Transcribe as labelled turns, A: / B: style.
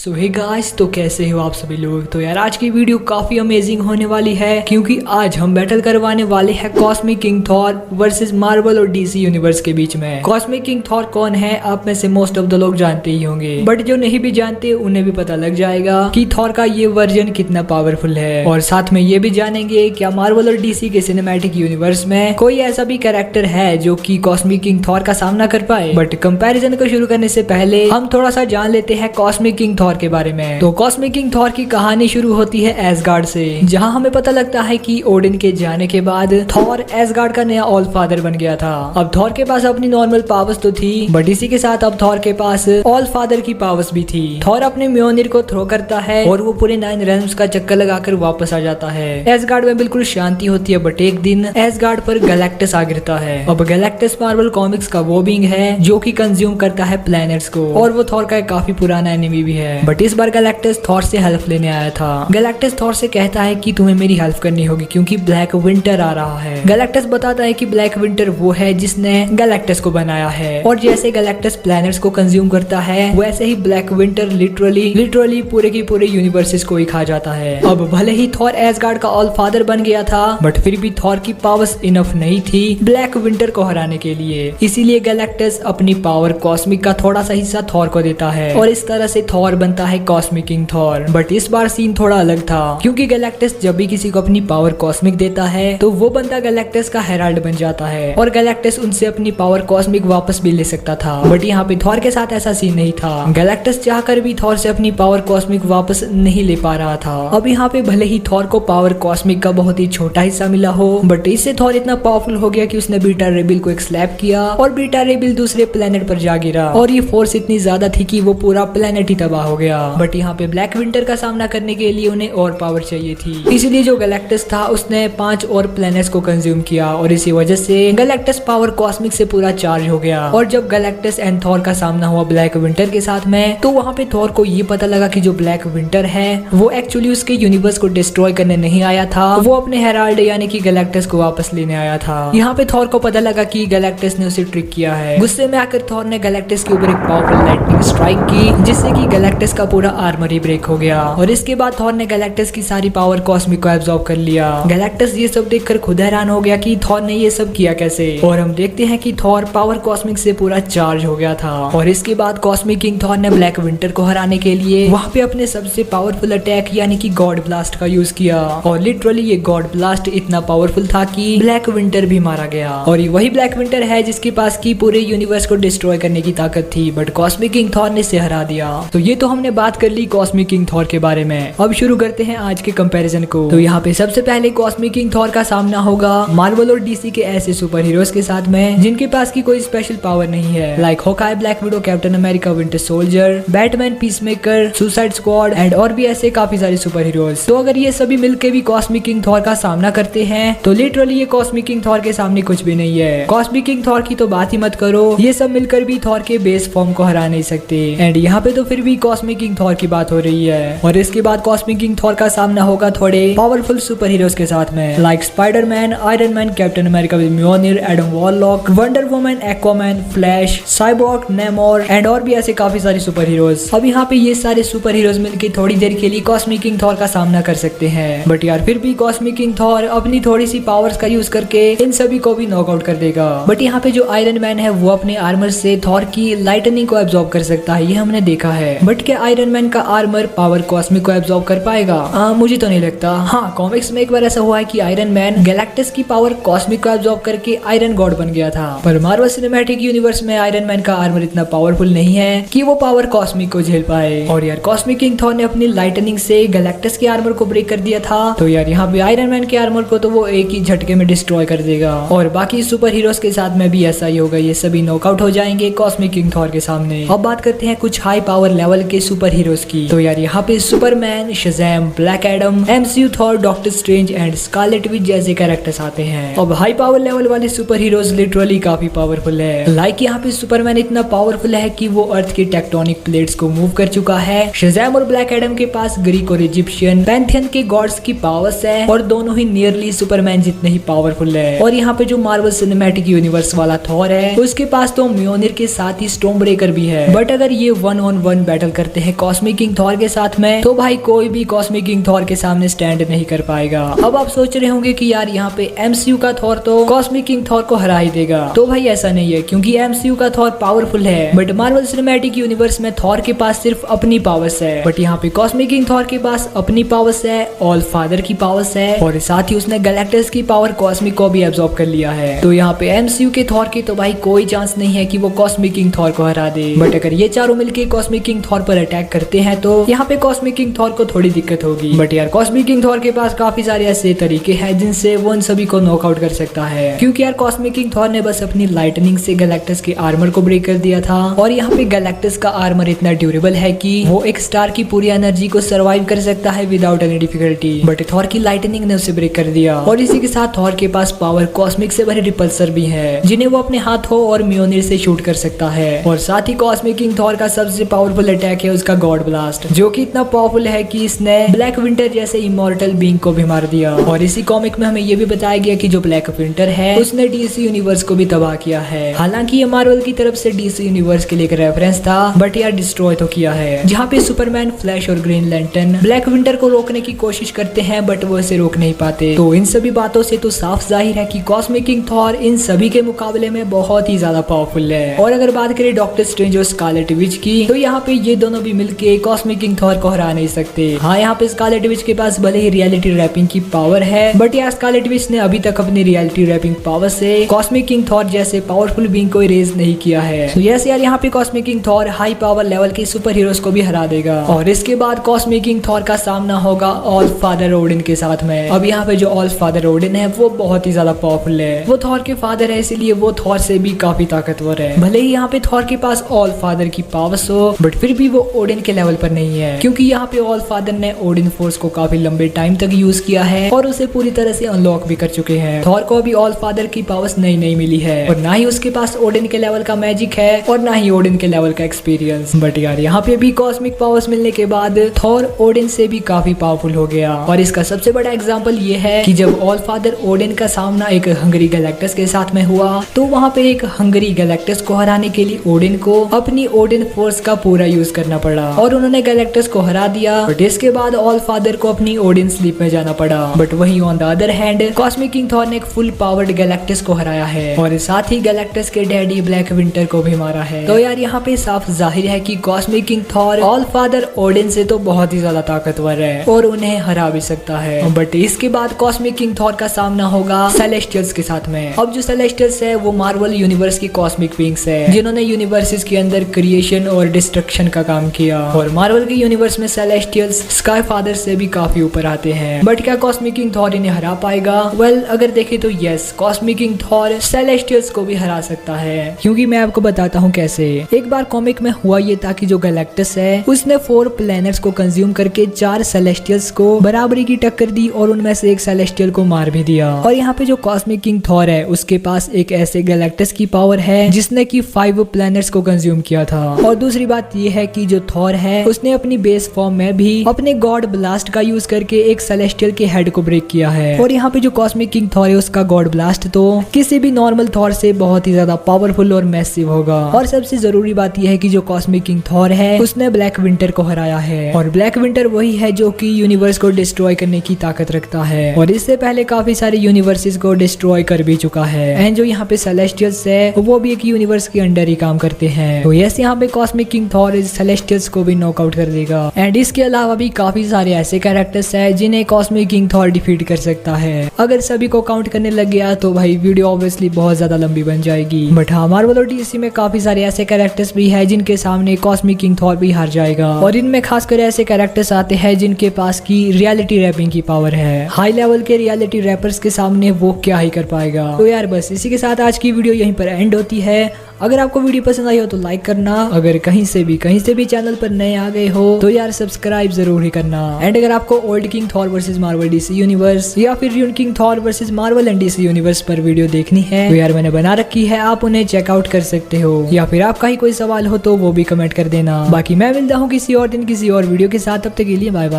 A: सो hey guys, तो कैसे हो आप सभी लोग। तो यार आज की वीडियो काफी अमेजिंग होने वाली है क्योंकि आज हम बैटल करवाने वाले हैं cosmic king Thor versus Marvel और डीसी यूनिवर्स के बीच में। कॉस्मिक किंग थॉर कौन है आप में से मोस्ट ऑफ द लोग जानते ही होंगे, बट जो नहीं भी जानते उन्हें भी पता लग जाएगा कि थॉर का ये वर्जन कितना पावरफुल है। और साथ में ये भी जानेंगे क्या मार्वल और डीसी के सिनेमैटिक यूनिवर्स में कोई ऐसा भी कैरेक्टर है जो कि कॉस्मिक किंग थॉर का सामना कर पाए। बट कंपैरिजन को शुरू करने से पहले हम थोड़ा सा जान लेते हैं कॉस्मिक किंग थॉर के बारे में। तो कॉस्मिक किंग थॉर की कहानी शुरू होती है एसगार्ड से, जहां हमें पता लगता है कि ओडिन के जाने के बाद थॉर एसगार्ड का नया ऑल फादर बन गया था। अब थॉर के पास अपनी नॉर्मल पावर्स तो थी, बट इसी के साथ अब थॉर के पास ऑल फादर की पावर्स भी थी। थॉर अपने म्योनिर को थ्रो करता है और वो पूरे 9 रेल्म्स का चक्कर लगाकर वापस आ जाता है। एसगार्ड में बिल्कुल शांति होती है, बट एक दिन एसगार्ड पर गैलेक्टस आ गिरता है। अब गैलेक्टस मार्वल कॉमिक्स का वो बीइंग है जो कि कंज्यूम करता है प्लैनेट्स को, और वो थॉर का काफी पुराना एनिमी भी है। बट इस बार गैलेक्टस थॉर से हेल्प लेने आया था। गैलेक्टस थॉर से कहता है कि तुम्हें मेरी हेल्प करनी होगी क्योंकि ब्लैक विंटर आ रहा है। गैलेक्टस बताता है कि ब्लैक विंटर वो है जिसने गैलेक्टस को बनाया है, और जैसे गैलेक्टस प्लैनेट्स को कंज्यूम करता है वैसे ही ब्लैक विंटर लिटरली पूरे की पूरे यूनिवर्सेस को ही खा जाता है। अब भले ही थॉर एसगार्ड का ऑल फादर बन गया था, बट फिर भी थॉर की पावर्स इनफ नहीं थी ब्लैक विंटर को हराने के लिए। इसीलिए गैलेक्टस अपनी पावर कॉस्मिक का थोड़ा सा हिस्सा थॉर को देता है, और इस तरह से थॉर बनता है कॉस्मिक किंग थॉर। बट इस बार सीन थोड़ा अलग था क्योंकि गैलेक्टस जब भी किसी को अपनी पावर कॉस्मिक देता है तो वो बंदा गैलेक्टस का हेराल्ड बन जाता है, और गैलेक्टस उनसे अपनी पावर कॉस्मिक वापस भी ले सकता था। बट यहाँ पे थॉर के साथ ऐसा सीन नहीं था। गैलेक्टस चाहकर भी थॉर से अपनी पावर कॉस्मिक वापस नहीं ले पा रहा था। अब यहाँ पे भले ही थॉर को पावर कॉस्मिक का बहुत ही छोटा हिस्सा मिला हो, बट इससे थॉर इतना पावरफुल हो गया कि उसने बीटा रेबिल को एक स्लैप किया और बीटा रेबिल दूसरे प्लेनेट पर जा गिरा, और ये फोर्स इतनी ज्यादा थी कि वो पूरा प्लेनेट ही तबाह हो गया। बट यहाँ पे ब्लैक विंटर का सामना करने के लिए उन्हें और पावर चाहिए थी, इसलिए जो गैलेक्टस था उसने 5 और प्लैनेट्स को कंज्यूम किया, और इसी वजह से गैलेक्टस पावर कॉस्मिक से पूरा चार्ज हो गया। और जब गैलेक्टस एंड थॉर का सामना हुआ ब्लैक विंटर के साथ में, तो वहाँ पे थॉर को ये पता लगा कि जो ब्लैक विंटर है वो एक्चुअली उसके यूनिवर्स को डिस्ट्रॉय करने नहीं आया था, वो अपने हेराल्ड यानी कि गैलेक्टस को वापस लेने आया था। यहाँ पे थॉर को पता लगा कि गैलेक्टस ने उसे ट्रिक किया है। गुस्से में आकर थॉर ने गैलेक्टस के ऊपर एक पावरफुल लाइटनिंग स्ट्राइक की, जिससे कि गैलेक्टस का पूरा आर्मर ही ब्रेक हो गया, और इसके बाद थॉर ने गैलेक्टस की सारी पावर कॉस्मिक को एब्जॉर्ब कर लिया। गैलेक्टस ये सब देखकर खुद हैरान हो गया कि थॉर ने ये सब किया कैसे, और हम देखते हैं कि थॉर पावर कॉस्मिक से पूरा चार्ज हो गया था। और इसके बाद कॉस्मिक किंग थॉर ने ब्लैक विंटर को हराने के लिए वहाँ पे अपने सबसे पावरफुल अटैक यानी कि गॉड ब्लास्ट का यूज किया, और लिटरली ये गॉड ब्लास्ट इतना पावरफुल था कि ब्लैक विंटर भी मारा गया। और ये वही ब्लैक विंटर है जिसके पास की पूरे यूनिवर्स को डिस्ट्रॉय करने की ताकत थी, बट कॉस्मिक किंग थॉर ने इसे हरा दिया। तो ये तो हमने बात कर ली कॉस्मिक किंग थॉर के बारे में। अब शुरू करते हैं आज के कंपैरिजन को। तो यहाँ पे सबसे पहले कॉस्मिक किंग थॉर का सामना होगा मार्वल और डीसी के ऐसे सुपर हीरोज के साथ में जिनके पास की कोई स्पेशल पावर नहीं है, like Hawkeye, black window, captain America, winter soldier, Batman, peacemaker, suicide squad and और भी ऐसे काफी सारे सुपर हीरोज। तो अगर ये सभी मिलकर भी कॉस्मिक किंग थॉर का सामना करते हैं तो लिटरली ये कॉस्मिक किंग थॉर के सामने कुछ भी नहीं है। कॉस्मिक किंग थॉर की तो बात ही मत करो, ये सब मिलकर भी थॉर के बेस फॉर्म को हरा नहीं सकते। एंड यहाँ पे तो फिर भी कॉस्मिक किंग थॉर की बात हो रही है। और इसके बाद कॉस्मिक किंग थॉर का सामना होगा थोड़े पावरफुल सुपर हीरोज के साथ में, like Spiderman, Iron Man, Captain America with म्योनिर, Adam Warlock, Wonder Woman, Aquaman, Flash, Cyborg, Namor and और भी ऐसे काफी सारे सुपर हीरोज। अब यहाँ पे ये सारे सुपर हीरोज मिलकर थोड़ी देर के लिए कॉस्मिक किंग थॉर का सामना कर सकते हैं, बट यार फिर भी कॉस्मिक किंग थॉर अपनी थोड़ी सी पावर्स का यूज करके इन सभी को भी नॉकआउट कर देगा। बट यहाँ पे जो आयरन मैन है वो अपने आर्मर से थॉर की लाइटनिंग को एब्जॉर्ब कर सकता है, ये हमने देखा है। बट क्या आयरन मैन का आर्मर पावर कॉस्मिक को एब्जॉर्ब कर पाएगा? मुझे तो नहीं लगता। हाँ, कॉमिक्स में एक बार ऐसा हुआ है कि आयरन मैन गैलेक्टस की पावर कॉस्मिक को एब्जॉर्ब करके आयरन गॉड बन गया था, पर मार्वल सिनेमैटिक यूनिवर्स में आयरन मैन का आर्मर इतना पावरफुल नहीं है कि वो पावर कॉस्मिक को झेल पाए। और यार कॉस्मिक किंग थॉर ने अपनी लाइटनिंग से गैलेक्टस के आर्मर को ब्रेक कर दिया था, तो यार यहाँ पे आयरन मैन के आर्मर को तो वो एक ही झटके में डिस्ट्रॉय कर देगा। और बाकी सुपर हीरोज के साथ में भी ऐसा ही होगा, ये सभी नॉकआउट हो जाएंगे कॉस्मिक किंग थॉर के सामने। अब बात करते हैं कुछ हाई पावर लेवल के सुपर हीरोज की। तो यार यहाँ पे Superman, Shazam, black Adam, MCU Thor, doctor strange and Scarlet Witch जैसे कैरेक्टर्स आते हैं। अब हाई पावर लेवल वाले सुपर हीरोज लिटरली काफी पावरफुल है, लाइक यहाँ पे सुपरमैन इतना पावरफुल है कि वो अर्थ की टेक्टोनिक प्लेट्स को मूव कर चुका है। शज़ैम और ब्लैक एडम के पास ग्रीक और इजिप्शियन पैंथियन के गॉड्स की पावर्स है, और दोनों ही नियरली सुपरमैन जितने ही पावरफुल है। और यहाँ पे जो मार्वल सिनेमैटिक यूनिवर्स वाला थॉर है उसके पास तो म्योनिर के साथ ही स्टॉर्म ब्रेकर भी है, बट अगर ये 1-on-1 बैटल करते करते हैं कॉस्मिक किंग थॉर के साथ में, तो भाई कोई भी कॉस्मिक किंग थॉर के सामने स्टैंड नहीं कर पाएगा। अब आप सोच रहे होंगे कि यार यहाँ पे एमसीयू का थॉर तो कॉस्मिक किंग थॉर को हरा ही देगा, तो भाई ऐसा नहीं है, क्योंकि एमसीयू का थॉर पावरफुल है, बट मार्वल सिनेमैटिक यूनिवर्स में थॉर के पास सिर्फ अपनी पावर्स है, बट यहाँ पे कॉस्मिक किंग थॉर के पास अपनी पावर्स है, ऑल फादर की पावर्स है, और साथ ही उसने गैलेक्टस की पावर कॉस्मिक को भी एब्जॉर्ब कर लिया है। तो यहाँ पे एमसीयू के थॉर की तो भाई कोई चांस नहीं है कि वो कॉस्मिक किंग थॉर को हरा दे, बट अगर ये चारों मिलके कॉस्मिक किंग थॉर पर अटैक करते हैं तो यहाँ पे कॉस्मिक किंग थॉर को थोड़ी दिक्कत होगी। बट यार कॉस्मिक किंग थॉर के पास काफी सारे ऐसे तरीके हैं जिनसे वो उन सभी को नॉकआउट कर सकता है, क्योंकि यार कॉस्मिक किंग थॉर ने बस अपनी लाइटनिंग से गैलेक्टस के आर्मर को ब्रेक कर दिया था, और यहाँ पे गैलेक्टस का आर्मर इतना ड्यूरेबल है कि वो एक स्टार की पूरी एनर्जी को सर्वाइव कर सकता है without any difficulty, but Thor की लाइटनिंग ने उसे ब्रेक कर दिया। और इसी के साथ थॉर के पास पावर कॉस्मिक से भरे रिपल्सर भी है, जिन्हें वो अपने हाथों और म्योनिर से शूट कर सकता है। और साथ ही कॉस्मिक किंग थॉर का सबसे पावरफुल अटैक है उसका गॉड ब्लास्ट, जो कि इतना पावरफुल है कि इसने ब्लैक विंटर जैसे इमॉर्टल बीइंग को भी मार दिया। और इसी कॉमिक में हमें ये भी बताया गया कि जो ब्लैक विंटर है उसने डीसी यूनिवर्स को भी तबाह किया है। हालांकि ये मार्वल की तरफ से डीसी यूनिवर्स के लिए एक रेफरेंस था, बट यार डिस्ट्रॉय तो किया है, जहाँ पे सुपरमैन, फ्लैश और ग्रीन लैंटर्न ब्लैक विंटर को रोकने की कोशिश करते हैं, बट वो इसे रोक नहीं पाते। तो इन सभी बातों से तो साफ जाहिर है कि कॉस्मिक किंग थॉर इन सभी के मुकाबले में बहुत ही ज्यादा पावरफुल है। और अगर बात करें डॉक्टर स्ट्रेंज और स्कारलेट विच की, तो यहाँ पे ये दोनों भी मिलके कॉस्मिक किंग थॉर को हरा नहीं सकते। हाँ, यहाँ पे स्कारलेट विच के पास भले ही रियलिटी रैपिंग की पावर है, बट यार स्कारलेट विच ने अभी तक अपनी रियलिटी रैपिंग पावर से कॉस्मिक किंग थॉर जैसे पावरफुल बीइंग को इरेज नहीं किया है। तो यस यार, यहाँ पे cosmic king Thor high power level के सुपर हीरोज को भी हरा देगा। और इसके बाद कॉस्मिक किंग थॉर का सामना होगा ऑल फादर ओडिन के साथ में। अब यहाँ पे जो ऑल फादर ओडिन है वो बहुत ही ज्यादा पावरफुल है, वो थॉर के फादर है, इसीलिए वो थॉर से भी काफी ताकतवर है। भले ही यहाँ पे थॉर के पास ऑल फादर की पावर्स हो, बट फिर भी वो ओडिन के लेवल पर नहीं है, क्योंकि यहाँ पे ऑल फादर ने ओडिन फोर्स को काफी लंबे टाइम तक यूज किया है और उसे पूरी तरह से अनलॉक भी कर चुके हैं। थॉर को अभी ऑल फादर की पावर्स नहीं मिली है, और ना ही उसके पास ओडिन के लेवल का मैजिक है और ना ही ओडिन के लेवल का एक्सपीरियंस। बट यार यहाँ पे भी कॉस्मिक पावर्स मिलने के बाद थॉर ओडिन से भी काफी पावरफुल हो गया। और इसका सबसे बड़ा एग्जांपल ये है कि जब ऑल फादर ओडिन का सामना एक हंगरी गैलेक्टस के साथ में हुआ, तो वहाँ पे एक हंगरी गैलेक्टस को हराने के लिए ओडिन को अपनी ओडिन फोर्स का पूरा यूज करना पड़ा, और उन्होंने गैलेक्टस को हरा दिया। बट इसके बाद ऑल फादर को अपनी ओडिन स्लीप में जाना पड़ा। बट वहीं on the other hand cosmic king Thor ने एक फुल पावर्ड गैलेक्टस को हराया है, और साथ ही गैलेक्टस के डैडी ब्लैक विंटर को भी मारा है। तो यार यहाँ पे साफ जाहिर है कि cosmic king Thor all father Odin से तो बहुत ही ज्यादा ताकतवर है और उन्हें हरा भी सकता है। बट इसके बाद कॉस्मिक किंग थॉर का सामना होगा सेलेस्टियल्स के साथ में। अब जो सेलेस्टियल्स है वो मार्वल यूनिवर्स की कॉस्मिक बीइंग्स है, जिन्होंने यूनिवर्सेस के अंदर क्रिएशन और डिस्ट्रक्शन का काम किया। और मार्वल के यूनिवर्स में सेलेस्टियल्स स्काई फादर से भी काफी ऊपर आते हैं। बट क्या कॉस्मिक किंग थॉर इन्हें हरा पाएगा? वेल, अगर देखे तो yes, cosmic king Thor celestials को भी हरा सकता है, क्योंकि मैं आपको बताता हूँ कैसे। एक बार कॉमिक में हुआ ये था कि जो गैलेक्टस है उसने 4 प्लैनेट्स को कंज्यूम करके 4 सेलेस्टियल्स को बराबरी की टक्कर दी, और उनमें से एक सेलेस्टियल को मार भी दिया। और यहाँ पे जो कॉस्मिक किंग थॉर है उसके पास एक ऐसे गैलेक्टस की पावर है जिसने की 5 प्लैनेट्स को कंज्यूम किया था। और दूसरी बात ये है कि जो थॉर है उसने अपनी बेस फॉर्म में भी अपने गॉड ब्लास्ट का यूज करके एक सेलेस्टियल के हेड को ब्रेक किया है। और यहाँ पे जो कॉस्मिक किंग थॉर है उसका गॉड ब्लास्ट तो किसी भी नॉर्मल थॉर से बहुत ही ज्यादा पावरफुल और मैसिव होगा। और सबसे जरूरी बात यह है कि जो कॉस्मिक किंग थॉर है उसने ब्लैक विंटर को हराया है, और ब्लैक विंटर वही है जो कि यूनिवर्स को डिस्ट्रॉय करने की ताकत रखता है, और इससे पहले काफी सारे यूनिवर्सेस को डिस्ट्रॉय कर भी चुका है। एंड जो यहाँ पे सेलेस्टियल्स है वो भी एक यूनिवर्स के अंडर ही काम करते हैं। तो यस, यहाँ पे कॉस्मिक किंग थॉर सेलेस्टियल्स को भी नॉकआउट कर देगा। एंड इसके अलावा भी काफी सारे ऐसे कैरेक्टर्स है जिन्हें कॉस्मिक किंग थॉर डिफीट कर सकता है। अगर सभी को काउंट करने लग गया तो भाई वीडियो ऑब्वियसली बहुत ज्यादा लंबी बन जाएगी। बट हाँ, मार्वल और डीसी में काफी सारे ऐसे कैरेक्टर्स भी है जिनके सामने कॉस्मिक किंग थॉर भी हार जाएगा। और इनमें खासकर ऐसे कैरेक्टर्स आते हैं जिनके पास की रियलिटी रैपिंग की पावर है। हाई लेवल के रियलिटी रैपर्स के सामने वो क्या ही कर पाएगा। तो यार बस इसी के साथ आज की वीडियो यहीं पर एंड होती है। अगर आपको वीडियो पसंद आई हो तो लाइक करना, अगर कहीं से भी चैनल पर नए आ गए हो तो यार सब्सक्राइब जरूर ही करना। एंड अगर आपको old king Thor versus Marvel DC universe या फिर new king Thor versus Marvel and DC universe पर वीडियो देखनी है तो यार मैंने बना रखी है, आप उन्हें चेकआउट कर सकते हो। या फिर आपका ही कोई सवाल हो तो वो भी कमेंट कर देना। बाकी मैं मिलता हूँ किसी और दिन किसी और वीडियो के साथ, तब तक के लिए बाय बाय।